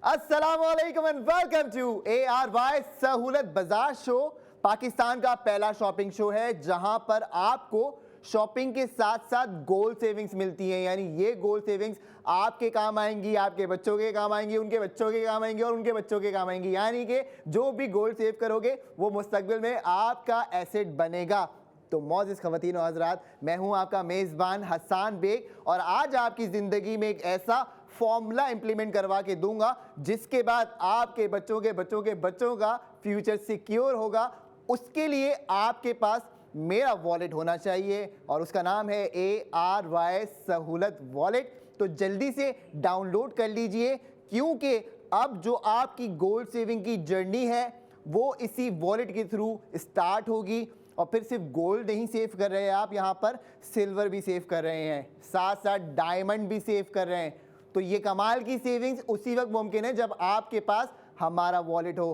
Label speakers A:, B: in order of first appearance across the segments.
A: अस्सलामुअलैकुम and welcome to ARY सहूलत बाजार शो। पाकिस्तान का पहला शॉपिंग शो है जहां पर आपको शॉपिंग के साथ साथ गोल सेविंग्स मिलती हैं। यानी ये गोल सेविंग्स आपके काम आएंगी, आपके बच्चों के काम आएंगी, उनके बच्चों के काम आएंगी और उनके बच्चों के काम आएंगी। यानी कि जो भी गोल सेव करोगे वो मुस्तकबिल में आपका एसेट बनेगा। तो मौजूद ख़वातीन और हज़रात, मैं हूं आपका मेज़बान हसान बेग और आज आपकी ज़िंदगी में एक ऐसा फॉर्मूला इंप्लीमेंट करवा के दूंगा जिसके बाद आपके बच्चों के बच्चों के बच्चों का फ्यूचर सिक्योर होगा। उसके लिए आपके पास मेरा वॉलेट होना चाहिए और उसका नाम है ARY सहूलत वॉलेट। तो जल्दी से डाउनलोड कर लीजिए क्योंकि अब जो आपकी गोल्ड सेविंग की जर्नी है वो इसी वॉलेट के थ्रू स्टार्ट होगी। और फिर सिर्फ गोल्ड नहीं सेव कर रहे हैं आप, यहाँ पर सिल्वर भी सेव कर रहे हैं, साथ साथ डायमंड भी सेव कर रहे हैं। तो ये कमाल की सेविंग्स उसी वक्त मुमकिन है जब आपके पास हमारा वॉलेट हो।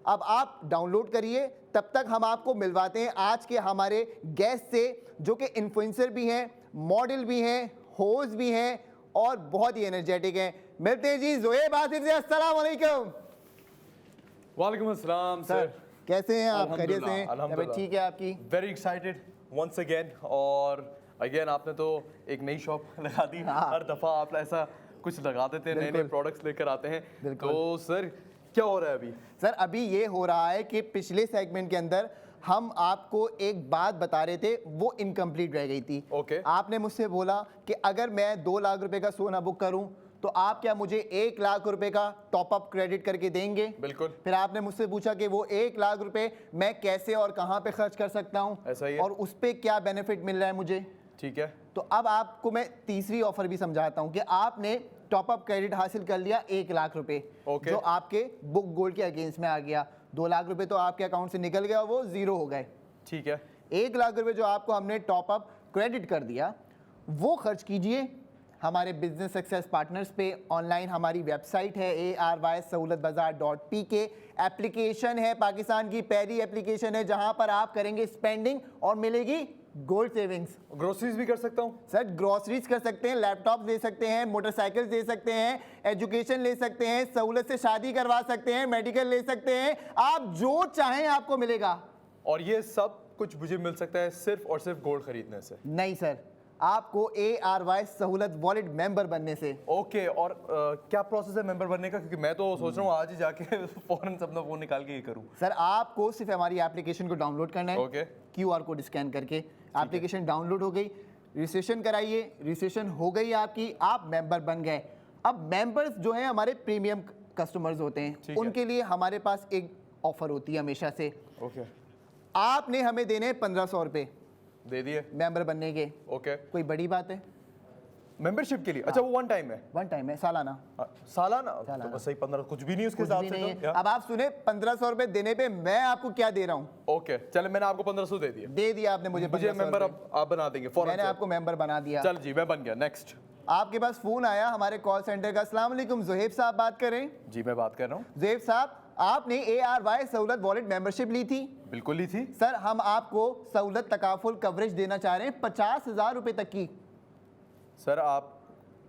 A: अब आप डाउनलोड करिए, तब तक हम आपको मिलवाते हैं आज के हमारे गेस्ट से जो कि इन्फ्लुएंसर भी हैं, मॉडल भी हैं, होस्ट भी हैं और बहुत ही एनर्जेटिक हैं। मिलते हैं जी ज़ोहेब आसिफ से। अस्सलाम वालेकुम।
B: वालेकुम अस्सलाम सर,
A: कैसे हैं आप? खैरियत से हैं?
B: अल्हम्दुलिल्लाह
A: ठीक है आपकी?
B: Very excited once again. और अगेन आपने तो एक नई शॉप लगा दी। हर दफ़ा आप ऐसा कुछ लगा देते हैं, नए नए प्रोडक्ट्स लेकर आते हैं। तो सर क्या हो रहा है अभी?
A: सर अभी ये हो रहा है कि पिछले सेगमेंट के अंदर हम आपको एक बात बता रहे थे, वो इनकम्प्लीट रह गई थी।
B: ओके।
A: आपने मुझसे बोला कि अगर मैं 2 लाख रुपए का सोना बुक करूं तो आप क्या मुझे 1 लाख रुपए का टॉपअप क्रेडिट करके देंगे?
B: बिल्कुल।
A: फिर आपने मुझसे पूछा कि वो 1 लाख रुपए मैं कैसे और कहां पे खर्च कर सकता हूं,
B: ऐसा ही है।
A: और उस पे क्या बेनिफिट मिल रहा है मुझे।
B: ठीक है।
A: तो अब आपको मैं तीसरी ऑफर भी समझाता हूं कि आपने टॉपअप क्रेडिट हासिल कर लिया 1 लाख रुपए, जो आपके बुक गोल्ड के अगेंस्ट में आ गया। 2 लाख रुपए तो आपके अकाउंट से निकल गया, वो जीरो हो गए। ठीक है। 1 लाख रुपए जो आपको हमने टॉपअप क्रेडिट कर दिया वो खर्च कीजिए हमारे बिजनेस सक्सेस पार्टनर्स पे। ऑनलाइन हमारी वेबसाइट है ARYSahoolatbazaar.pk। एप्लीकेशन है, पाकिस्तान की पहली एप्लीकेशन है जहां पर आप करेंगे स्पेंडिंग और मिलेगी गोल्ड सेविंग्स।
B: ग्रोसरीज भी कर सकता हूँ
A: सर? ग्रोसरीज कर सकते हैं, लैपटॉप ले सकते हैं, मोटरसाइकिल ले सकते हैं, एजुकेशन ले सकते हैं, सहूलत से शादी करवा सकते हैं, मेडिकल ले सकते हैं, आप जो चाहें आपको मिलेगा।
B: और ये सब कुछ मुझे मिल सकता है सिर्फ और सिर्फ गोल्ड खरीदने से?
A: नहीं सर, आपको ARY सहूलत वॉलेट मेंबर बनने से।
B: ओके। और क्या प्रोसेस है मेंबर बनने का? क्योंकि मैं तो सोच रहा हूँ आज ही जाके फौरन अपना फोन निकाल के ये करूँ।
A: सर आपको सिर्फ हमारी एप्लीकेशन को डाउनलोड करना है।
B: ओके।
A: QR कोड स्कैन करके एप्लीकेशन डाउनलोड हो गई, रजिस्ट्रेशन कराइए, रजिस्ट्रेशन हो गई आपकी, आप मेंबर बन गए। अब मेंबर्स जो हैं हमारे प्रीमियम कस्टमर्स होते हैं, उनके लिए हमारे पास एक ऑफर होती है हमेशा से।
B: ओके।
A: आपने हमें देने 1500 रुपये
B: दे दिए
A: मेंबर बनने के।
B: ओके।
A: कोई बड़ी बात है?
B: मेंबरशिप के लिए? अच्छा, वो वन टाइम है?
A: वन टाइम है, सालाना।
B: सालाना तो बस सही 15, कुछ भी नहीं उसके हिसाब से तो।
A: अब आप सुने, 1500 रुपए देने पे मैं आपको क्या दे रहा हूँ।
B: ओके चले, मैंने आपको 1500 दे दिया।
A: दे दिया आपने मुझे
B: मेंबर। अब आप बना देंगे फौरन?
A: मैंने आपको मेंबर बना दिया।
B: चल जी, मैं बन गया। नेक्स्ट।
A: आपके पास फोन आया हमारे कॉल सेंटर का। अस्सलाम वालेकुम, ज़ोहेब साहब बात कर रहे हैं?
B: जी मैं बात कर रहा हूँ।
A: ज़ोहेब साहब, आपने ARY सहूलत वॉलेट मेंबरशिप ली थी?
B: बिल्कुल ली थी
A: सर। हम आपको सहूलत तकाफुल कवरेज देना चाह रहे हैं 50,000 रुपए तक की।
B: सर आप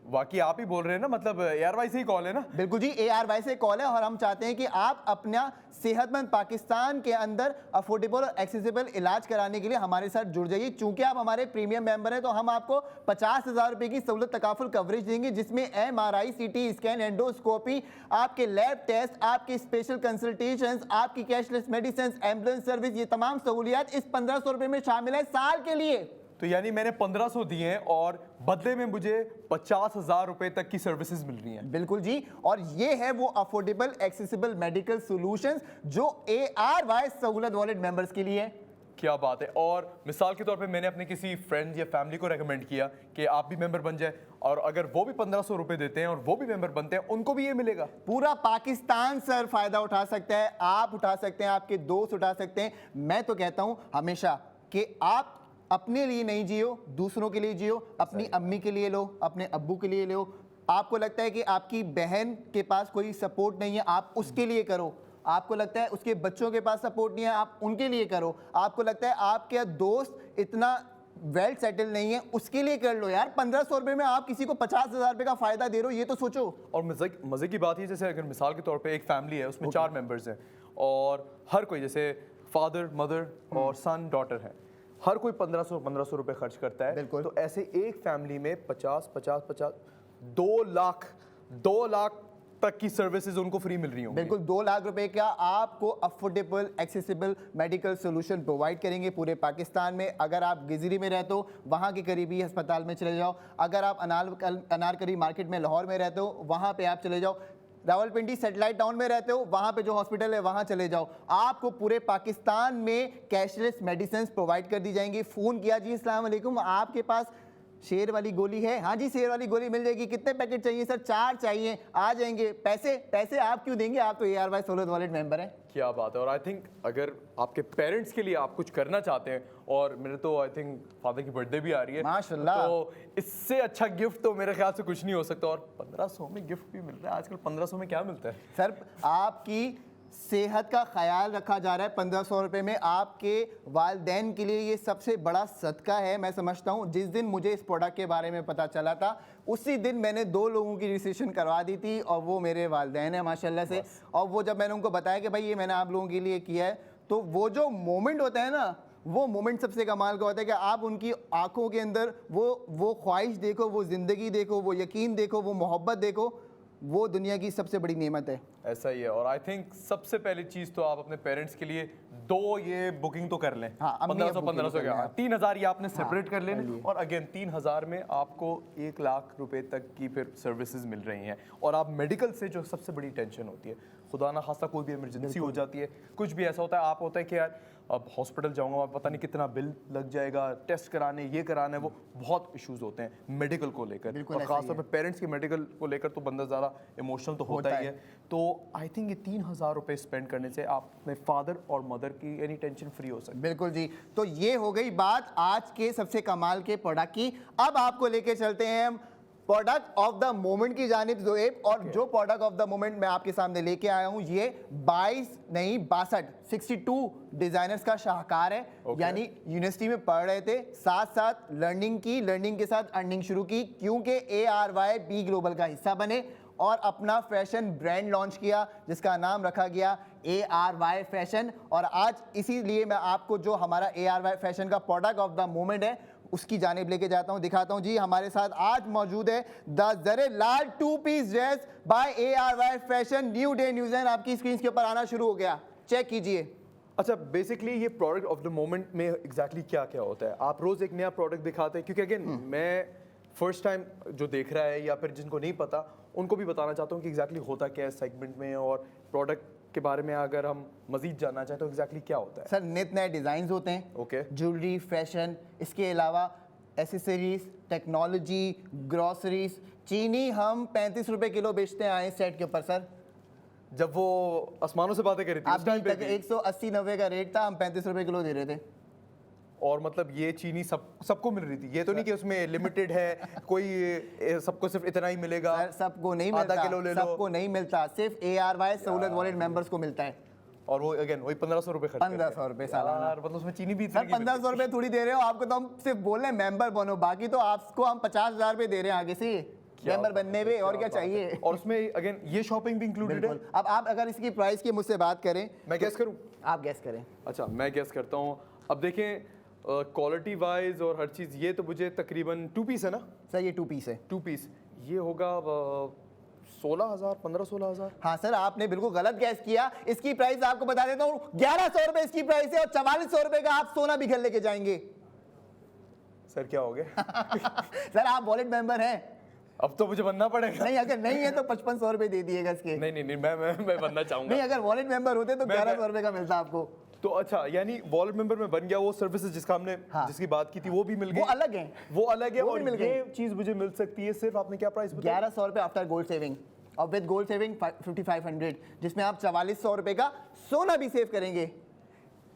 B: वाकई आप ही बोल रहे हैं ना? मतलब ARY से ही कॉल है ना?
A: बिल्कुल जी, ARY से कॉल है और हम चाहते हैं कि आप अपना सेहतमंद पाकिस्तान के अंदर अफोर्डेबल और एक्सेसिबल इलाज कराने के लिए हमारे साथ जुड़ जाइए। चूंकि आप हमारे प्रीमियम मेंबर हैं तो हम आपको 50,000 रुपए की सहूलत तकाफुल कवरेज देंगे जिसमें MRI, CT स्कैन, एंडोस्कोपी, आपके लैब टेस्ट, आपके स्पेशल कंसल्टेशंस, आपकी कैशलेस मेडिसिन, एम्बुलेंस सर्विस, ये तमाम सहूलियात इस 1500 रुपए में शामिल है साल के लिए।
B: तो यानी मैंने 1500 दिए हैं और बदले में मुझे 50,000 रुपए तक की सर्विसेज मिल रही हैं?
A: बिल्कुल जी। और ये है वो अफोर्डेबल एक्सेसिबल मेडिकल सॉल्यूशंस जो ARY सहूलत वॉलेट मेंबर्स के लिए है।
B: क्या बात है। और मिसाल के तौर पे मैंने अपने किसी फ्रेंड या फैमिली को रेकमेंड किया कि आप भी मेंबर बन जाए, और अगर वो भी 1500 रुपए देते हैं और वो भी मेंबर बनते हैं, उनको भी ये मिलेगा?
A: पूरा पाकिस्तान सर फायदा उठा सकता है। आप उठा सकते हैं, आपके दोस्त उठा सकते हैं। मैं तो कहता हूं हमेशा कि आप अपने लिए नहीं जियो, दूसरों के लिए जियो। अपनी अम्मी के लिए लो, अपने अब्बू के लिए लो। आपको लगता है कि आपकी बहन के पास कोई सपोर्ट नहीं है, आप उसके लिए करो। आपको लगता है उसके बच्चों के पास सपोर्ट नहीं है, आप उनके लिए करो। आपको लगता है आपके दोस्त इतना वेल सेटल नहीं है उसके लिए कर लो यार। 1500 रुपए में आप किसी को 50,000 रुपए का फायदा दे रहे हो, ये तो सोचो।
B: और मजे की बात ये, जैसे अगर मिसाल के तौर पे एक फैमिली है, उसमें 4 मेंबर्स हैं और हर कोई, जैसे फादर मदर और सन डॉटर है, हर कोई 1500 रुपए खर्च करता है।
A: बिल्कुल।
B: तो ऐसे एक फैमिली में 50 2 लाख तक की सर्विसेज उनको फ्री मिल रही होंगी।
A: बिल्कुल 2 लाख रुपए का आपको affordable accessible medical solution provide करेंगे पूरे पाकिस्तान में। अगर आप गिजरी में रहते हो वहाँ के करीबी अस्पताल में चले जाओ, अगर आप अनारकली मार्केट में लाहौर में रहते हो वहाँ पे आप चले जाओ, रावलपिंडी सैटेलाइट टाउन में रहते हो वहाँ पे जो हॉस्पिटल है वहाँ चले जाओ, आपको पूरे पाकिस्तान में कैशलेस मेडिसिन प्रोवाइड कर दी जाएंगी। फ़ोन किया जी अस्सलाम वालेकुम, आपके पास शेर वाली गोली है? हाँ जी शेर वाली गोली मिल जाएगी। कितने पैकेट चाहिए सर? 4 चाहिए, आ जाएंगे। पैसे आप क्यों देंगे, आप तो ARY सहूलत वॉलेट मेंबर हैं।
B: क्या बात है। और आई थिंक अगर आपके पेरेंट्स के लिए आप कुछ करना चाहते हैं, और मेरे तो आई थिंक फादर की बर्थडे भी आ रही है
A: माशाल्लाह,
B: तो इससे अच्छा गिफ्ट तो मेरे ख्याल से कुछ नहीं हो सकता। और 1500 में गिफ्ट भी मिल रहा है आजकल। 1500 में क्या मिलता है
A: सर? आपकी सेहत का ख्याल रखा जा रहा है 1500 रुपये में। आपके वालदैन के लिए ये सबसे बड़ा सदका है मैं समझता हूँ। जिस दिन मुझे इस प्रोडक्ट के बारे में पता चला था उसी दिन मैंने 2 लोगों की रजिस्ट्रेशन करवा दी थी और वो मेरे वालदैन हैं माशाल्लाह से। और वो जब मैंने उनको बताया कि भाई ये मैंने आप लोगों के लिए किया है, तो वो जो मोमेंट होता है ना, वो मोमेंट सबसे कमाल का होता है कि आप उनकी आंखों के अंदर वो ख्वाहिश देखो, वो ज़िंदगी देखो, वो यकीन देखो, वो मोहब्बत देखो, वो दुनिया की सबसे बड़ी नेमत है।
B: ऐसा ही है। और आई थिंक सबसे पहली चीज तो आप अपने पेरेंट्स के लिए 2 ये बुकिंग तो कर लें।
A: हाँ,
B: 1500 का 3000 ये आपने सेपरेट कर लेने। और अगेन 3000 में आपको 1 लाख रुपए तक की फिर सर्विसेज मिल रही हैं। और आप मेडिकल से जो सबसे बड़ी टेंशन होती है, खुदा ना खास्ता कोई भी इमरजेंसी हो जाती है, कुछ भी ऐसा होता है, आप होता है कि यार अब हॉस्पिटल जाऊंगा, पता नहीं कितना बिल लग जाएगा, टेस्ट कराने, ये कराने, वो बहुत इश्यूज होते हैं मेडिकल को लेकर। और खासतौर पे पेरेंट्स के मेडिकल को लेकर तो बंदा ज़्यादा इमोशनल तो होता ही है। तो आई थिंक ये 3000 रुपये स्पेंड करने से आप अपने फादर और मदर की एनी टेंशन फ्री हो सकते।
A: बिल्कुल जी। तो ये हो गई बात आज के सबसे कमाल के प्रोडक्ट की। अब आपको लेके चलते हैं हम प्रोडक्ट ऑफ द मोमेंट की जानिब ज़ोएब। और जो प्रोडक्ट ऑफ द मोमेंट मैं आपके सामने लेके आया हूं, ये 62 डिजाइनर्स का शाहकार है। यानी यूनिवर्सिटी में पढ़ रहे थे, साथ साथ लर्निंग के साथ अर्निंग शुरू की, क्योंकि ARY बी ग्लोबल का हिस्सा बने और अपना फैशन ब्रांड लॉन्च किया जिसका नाम रखा गया ARY फैशन। और आज इसीलिए मैं आपको जो हमारा ARY फैशन का प्रोडक्ट ऑफ द मोमेंट है उसकी जानिब लेके जाता हूं, दिखाता हूं जी। हमारे साथ आज मौजूद है द जरे लाल two piece dress by ARY fashion. New day news and आपकी स्क्रीन के ऊपर आना शुरू हो गया, चेक कीजिए।
B: अच्छा, बेसिकली ये प्रोडक्ट ऑफ द मोमेंट में एग्जैक्टली क्या क्या होता है? आप रोज एक नया प्रोडक्ट दिखाते हैं, क्योंकि अगेन मैं फर्स्ट टाइम जो देख रहा है या फिर जिनको नहीं पता उनको भी बताना चाहता हूँ कि एग्जैक्टली होता क्या है सेगमेंट में, और प्रोडक्ट के बारे में अगर हम मजीद जानना चाहें तो एग्जैक्टली क्या होता है।
A: सर नित नए डिज़ाइन होते हैं,
B: ओके,
A: ज्वेलरी, फैशन, इसके अलावा एसेसरीज, टेक्नोलॉजी, ग्रॉसरीज। चीनी हम 35 रुपए किलो बेचते हैं सेट के ऊपर सर।
B: जब वो आसमानों से बातें कर रही थी उस टाइम पे
A: 180-90 का रेट था, हम 35 रुपए किलो दे रहे थे।
B: और मतलब ये चीनी सबको मिल रही थी, ये तो नहीं कि उसमें लिमिटेड है, कोई सबको सिर्फ इतना ही मिलेगा।
A: सर सबको नहीं
B: आधा
A: मिलता,
B: किलो ले लो।
A: सबको नहीं मिलता, सिर्फ ARY सहूलत वॉलेट मेंबर्स को मिलता है।
B: और वो अगेन वही 1500 रुपए खर्च
A: 1500 रुपए सालाना।
B: यार, मतलब उसमें चीनी भी
A: सर 1500 रुपए थोड़ी दे रहे हो, आपको तो हम सिर्फ बोल रहे हैं मेंबर बनो, बाकी तो आपको हम 50,000 रुपए दे रहे हैं आगे से मेंबर बनने में, और क्या चाहिए।
B: और उसमें अगेन ये शॉपिंग भी इंक्लूडेड है।
A: अब आप अगर इसकी प्राइस की मुझसे बात करें,
B: मैं गेस करूं?
A: आप गेस करें।
B: अच्छा, मैं गेस करता हूं। अब देखें क्वालिटी वाइज और हर चीज़, ये तो मुझे तकरीबन 2 पीस है ना
A: सर? ये 2 पीस है।
B: 2 पीस ये होगा 16,000, 15-16,000।
A: हाँ सर, आपने बिल्कुल गलत गैस किया। इसकी प्राइस आपको बता देता हूँ 1100 रुपए इसकी प्राइस है, और 4400 रुपए का आप सोना भी घर लेके जाएंगे।
B: सर क्या हो गया?
A: सर आप वॉलेट मेंबर हैं।
B: अब तो मुझे बनना पड़ेगा।
A: नहीं, अगर नहीं है तो 5500 रुपए दे दिएगा इसके।
B: नहीं, मैं बनना चाहूंगा।
A: नहीं, अगर वॉलेट मेंबर होते तो 1100 रुपए का मिलता आपको।
B: तो अच्छा, यानी वॉलेट मेंबर में बन गया, वो सर्विसेज जिसका हमने जिसकी बात की थी वो भी मिल गई,
A: वो अलग है,
B: वो अलग है।
A: वो
B: और
A: भी मिल
B: ये चीज मुझे मिल सकती है सिर्फ, आपने क्या प्राइस बताया?
A: 1100 रुपए आफ्टर गोल्ड सेविंग, और विद गोल्ड सेविंग 5500, जिसमें आप 4400 रुपए का सोना भी सेव करेंगे।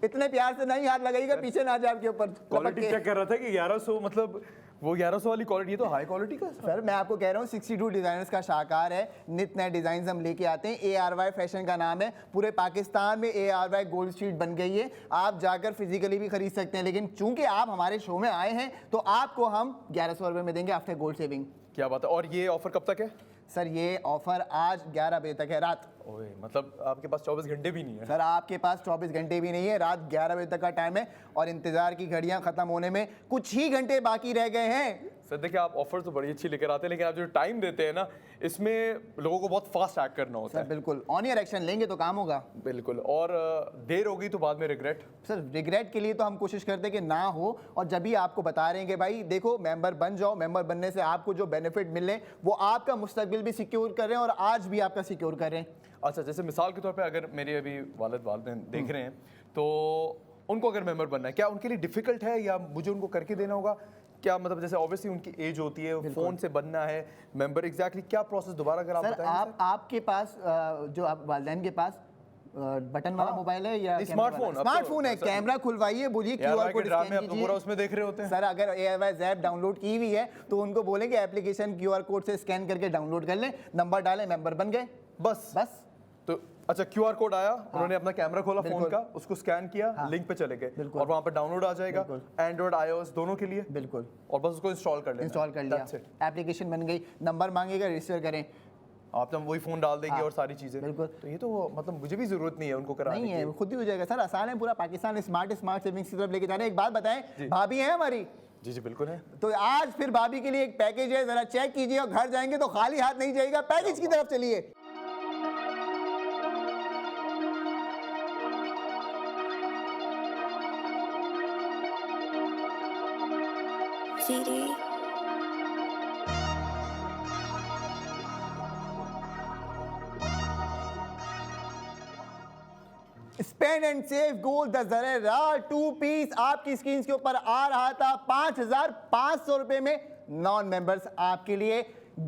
A: इतने प्यार से नहीं हाथ लगाइएगा, पीछे ना जाए आपके ऊपर।
B: क्वालिटी चेक कर रहा था कि 1100 मतलब वो 1100 वाली क्वालिटी है तो हाई क्वालिटी का
A: सर मैं आपको कह रहा हूँ 62 डिजाइनर्स का शाकार है, नित नए डिजाइन हम लेके आते हैं। ARY फैशन का नाम है, पूरे पाकिस्तान में ARY गोल्ड स्ट्रीट बन गई है, आप जाकर फिजिकली भी खरीद सकते हैं, लेकिन चूंकि आप हमारे शो में आए हैं तो आपको हम 1100 रुपये में देंगे आफ्टर गोल्ड सेविंग।
B: क्या बात है। और ये ऑफर कब तक है?
A: सर ये ऑफर आज 11 बजे तक है रात।
B: ओए मतलब आपके पास 24 घंटे भी नहीं है?
A: सर आपके पास 24 घंटे भी नहीं है, रात 11 बजे तक का टाइम है और इंतजार की घड़ियां खत्म होने में कुछ ही घंटे बाकी रह गए हैं।
B: सर देखिए आप ऑफर तो बड़ी अच्छी लेकर आते हैं, लेकिन आप जो टाइम देते हैं ना, इसमें लोगों को बहुत फास्ट एक्ट करना होता
A: सर
B: है।
A: बिल्कुल, ऑन ईयर एक्शन लेंगे तो काम होगा।
B: बिल्कुल, और देर होगी तो बाद में रिग्रेट।
A: सर रिग्रेट के लिए तो हम कोशिश करते हैं कि ना हो, और जब भी आपको बता रहे हैं कि भाई देखो मेंबर बन जाओ, मेंबर बनने से आपको जो बेनिफिट मिल रहे हैं वो आपका मुस्तकबिल भी सिक्योर कर रहे हैं और आज भी आपका सिक्योर कर रहे हैं।
B: अच्छा, जैसे मिसाल के तौर पे अगर मेरे अभी वालिदैन देख रहे हैं तो उनको अगर मेंबर बनना है, क्या उनके लिए डिफिकल्ट है या मुझे उनको करके देना होगा? क्या मतलब जैसे ऑब्वियसली उनकी एज होती है, फोन से बनना है मेंबर, एग्जैक्टली क्या प्रोसेस दोबारा अगर आप
A: सर
B: बताएं?
A: आपके पास जो आप वालिदैन के पास बटन वाला मोबाइल है या
B: स्मार्टफोन?
A: स्मार्टफोन है, कैमरा खुलवाइए, बोलिए क्यूआर कोड स्कैन
B: आप तो पूरा उसमें देख रहे होते हैं।
A: सर अगर ARY ऐप डाउनलोड की हुई है तो उनको बोलेंगे एप्लीकेशन क्यूआर कोड से स्कैन करके डाउनलोड कर लें, नंबर डालें, मेंबर बन गए, बस।
B: तो अच्छा, क्यूआर कोड आया, उन्होंने अपना कैमरा खोला फोन का, उसको स्कैन किया, लिंक पे चले गए और वहां पर डाउनलोड आ जाएगा, एंड्रॉइड iOS दोनों के लिए।
A: बिल्कुल,
B: और बस उसको इंस्टॉल कर लेना।
A: इंस्टॉल कर लिया, एप्लीकेशन बन गई, नंबर मांगेगा, रजिस्टर करें,
B: आप वही फोन डाल देंगे और सारी चीजें।
A: बिल्कुल।
B: तो ये तो मतलब मुझे भी जरूरत नहीं है उनको कराने
A: नहीं
B: की।
A: है, खुद ही हो जाएगा सर, आसान है, पूरा पाकिस्तान स्मार्ट सेविंग्स की तरफ लेके जा रहे हैं। एक बात बताएं, भाभी है हमारी?
B: जी जी बिल्कुल है।
A: तो आज फिर भाभी के लिए एक पैकेज है, जरा चेक कीजिए, और घर जाएंगे तो खाली हाथ नहीं जाएगा, पैकेज की तरफ चलिए।
C: CD.
A: Spend and save gold दज़रेरा 2 पीस आपकी स्क्रीन के ऊपर आ रहा था 5,500 रुपए में, नॉन मेंबर्स आपके लिए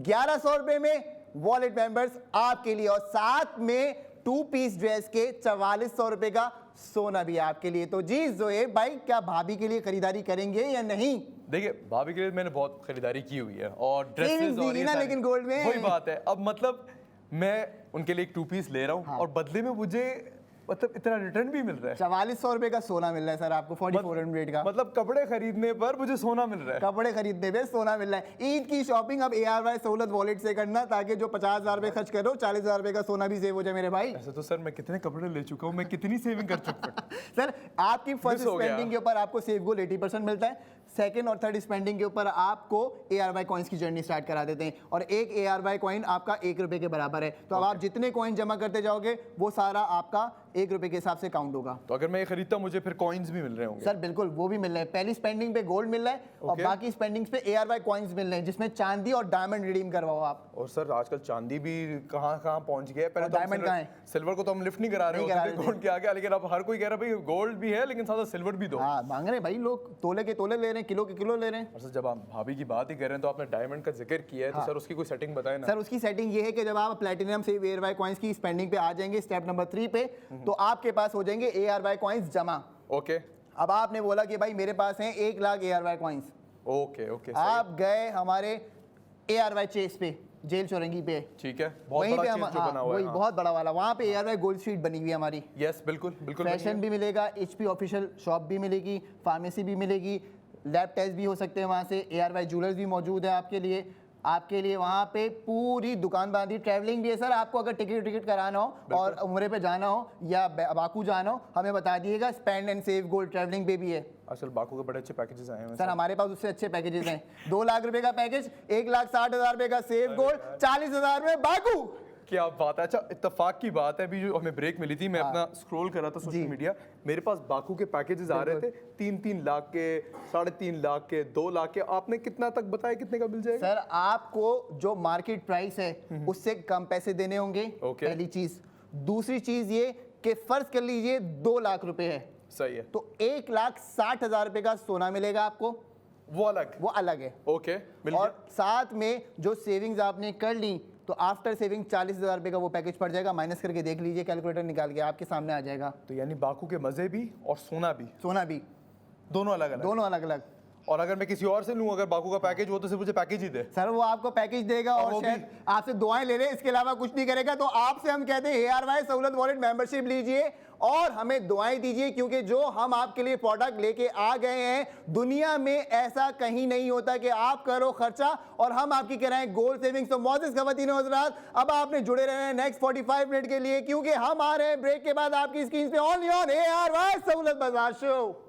A: 1,100 रुपए में, वॉलेट मेंबर्स आपके लिए, और साथ में 2 पीस ड्रेस के 4,400 रुपए का सोना भी आपके लिए। तो जी जोएब भाई, क्या भाभी के लिए खरीदारी करेंगे या नहीं?
B: देखिए भाभी के लिए मैंने बहुत खरीदारी की हुई है और ड्रेसेस और ये
A: ना,
B: सारी-
A: लेकिन गोल्ड में
B: वही बात है। अब मतलब मैं उनके लिए एक 2 पीस ले रहा हूँ और बदले में मुझे मतलब इतना रिटर्न भी मिल रहा है।
A: 4,400 रुपए का सोना मिल रहा है सर आपको, 4400 का।
B: मतलब कपड़े खरीदने पर मुझे सोना मिल रहा है।
A: कपड़े खरीदने पे सोना मिल रहा है। ईद की शॉपिंग अब ARY सहूलत वॉलेट से करना, ताकि जो 50,000 रुपए खर्च करो 40,000 रुपए का सोना भी सेव हो जाए मेरे भाई।
B: ऐसे तो सर मैं कितने कपड़े ले चुका हूँ, मैं कितनी सेविंग कर चुका हूँ।
A: सर आपकी फर्स्ट
B: मिस हो गया।
A: स्पेंडिंग के ऊपर आपको सेव गोल 80% मिलता है, सेकंड और थर्ड स्पेंडिंग के ऊपर आपको ARY कॉइन्स की जर्नी स्टार्ट करा देते हैं, और एक ARY कॉइन आपका 1 रुपए के बराबर है। तो अब आप जितने कॉइन जमा करते जाओगे वो सारा आपका 1 रुपए के हिसाब से काउंट होगा।
B: तो अगर मैं ये खरीदता हूं मुझे फिर कॉइन्स भी मिल रहे होंगे?
A: सर बिल्कुल, वो भी मिल रहे हैं। पहली स्पेंडिंग पे गोल्ड मिल रहा है और बाकी स्पेंडिंग्स पे ARY कॉइन्स मिल रहे हैं, जिसमें चांदी और डायमंड रिडीम करवाओ आप।
B: और सर आजकल चांदी भी कहाँ कहाँ पहुंच गया है। पहले
A: और
B: तो हम
A: डायमंड कहाँ है?
B: सिल्वर को तो हम लिफ्ट नहीं करा रहे होते थे गोल्ड के आगे, लेकिन अब हर कोई कह रहा है भाई गोल्ड भी है लेकिन साथ सिल्वर भी दो।
A: हाँ मांग रहे हैं भाई लोग, तोले के तोले ले रहे हैं, किलो के किलो ले रहे हैं।
B: और सर जब आप भाभी की बात ही कर रहे हैं तो आपने डायमंड का जिक्र किया है, तो सर उसकी कोई सेटिंग बताएं ना।
A: सर उसकी सेटिंग ये है कि जब आप प्लैटिनम से ARY कॉइन्स की स्पेंडिंग पे आ जाएंगे स्टेप नंबर 3 पे, तो आपके पास हो जाएंगे ARY कॉइन्स जमा।
B: ओके
A: अब आपने बोला कि भाई मेरे पास हैं 1 lakh ARY coins,
B: okay okay
A: आप गए हमारे ARY चेस पे, जेल चौरंगी पे,
B: ठीक है, बहुत
A: वहीं पे
B: बड़ा
A: हम,
B: चीज जो बना हुआ
A: वही
B: है।
A: बहुत बड़ा वाला, वहाँ पे ARY गोल्ड स्ट्रीट बनी हुई है हमारी।
B: यस बिल्कुल बिल्कुल।
A: फैशन भी मिलेगा, HP ऑफिशियल शॉप भी मिलेगी, फार्मेसी भी मिलेगी, लैब टेस्ट भी हो सकते हैं वहाँ से, ARY ज्वेलर्स भी मौजूद है आपके लिए वहाँ पे पूरी दुकान बांधी। ट्रैवलिंग भी है सर, आपको अगर टिकट कराना हो और उम्रे पे जाना हो या बाकू जाना हो, हमें बता दिएगा। Spend and save gold travelling पे भी है।
B: असल बाकू के बड़े अच्छे पैकेजेस आए हैं
A: सर हमारे पास उससे अच्छे पैकेजेस हैं। 2 लाख रुपए का पैकेज, 1,60,000 रुपए का सेव गोल्ड, 40,000 में बाकू।
B: क्या बात है। अच्छा इत्तेफाक की बात है, अभी जो हमें ब्रेक मिली थी, मैं अपना स्क्रॉल कर रहा था सोशल मीडिया, मेरे पास बाकू के पैकेजेस आ रहे थे 3-3 लाख के, 3.5 लाख के, 2 लाख के। आपने कितना तक बताया, कितने का मिल जाएगा?
A: सर आपको जो मार्केट प्राइस है उससे कम पैसे देने होंगे, पहली चीज। दूसरी चीज ये कि फर्ज कर लीजिए 2 लाख रुपए है,
B: सही है,
A: तो 1,60,000 रुपए का सोना मिलेगा आपको,
B: वो अलग
A: है।
B: ओके मिल
A: और
B: गया।
A: साथ में जो सेविंग्स आपने कर ली, तो आफ्टर सेविंग 40,000 रुपए का वो पैकेज पड़ जाएगा। माइनस करके देख लीजिए, कैलकुलेटर निकाल के आपके सामने आ जाएगा।
B: तो यानी बाकू के मजे भी और सोना भी
A: सोना भी
B: दोनों अलग अलग।
A: दोनों अलग अलग।
B: और अगर मैं किसी और से लूं, अगर बाकू का पैकेज हो तो सिर्फ मुझे पैकेज ही दे।
A: सर वो आपको पैकेज देगा
B: और
A: और
B: वो भी-
A: शायद आपसे दुआएं ले ले, इसके अलावा कुछ नहीं करेगा। तो आपसे हम कहते हैं ARY सहूलत वॉलेट मेंबरशिप लीजिए और हमें दुआएं दीजिए, क्योंकि जो हम आपके लिए प्रोडक्ट लेके आ गए हैं, दुनिया में ऐसा कहीं नहीं होता कि आप करो खर्चा और हम आपकी कराएं गोल्ड सेविंग्स। तो मौजूद खवातीन और हज़रात, अब आपने जुड़े रहना है नेक्स्ट 45 मिनट के लिए, क्योंकि हम आ रहे हैं ब्रेक के बाद आपकी स्क्रीन पे ओनली ऑन ARY सहूलत बाजार शो।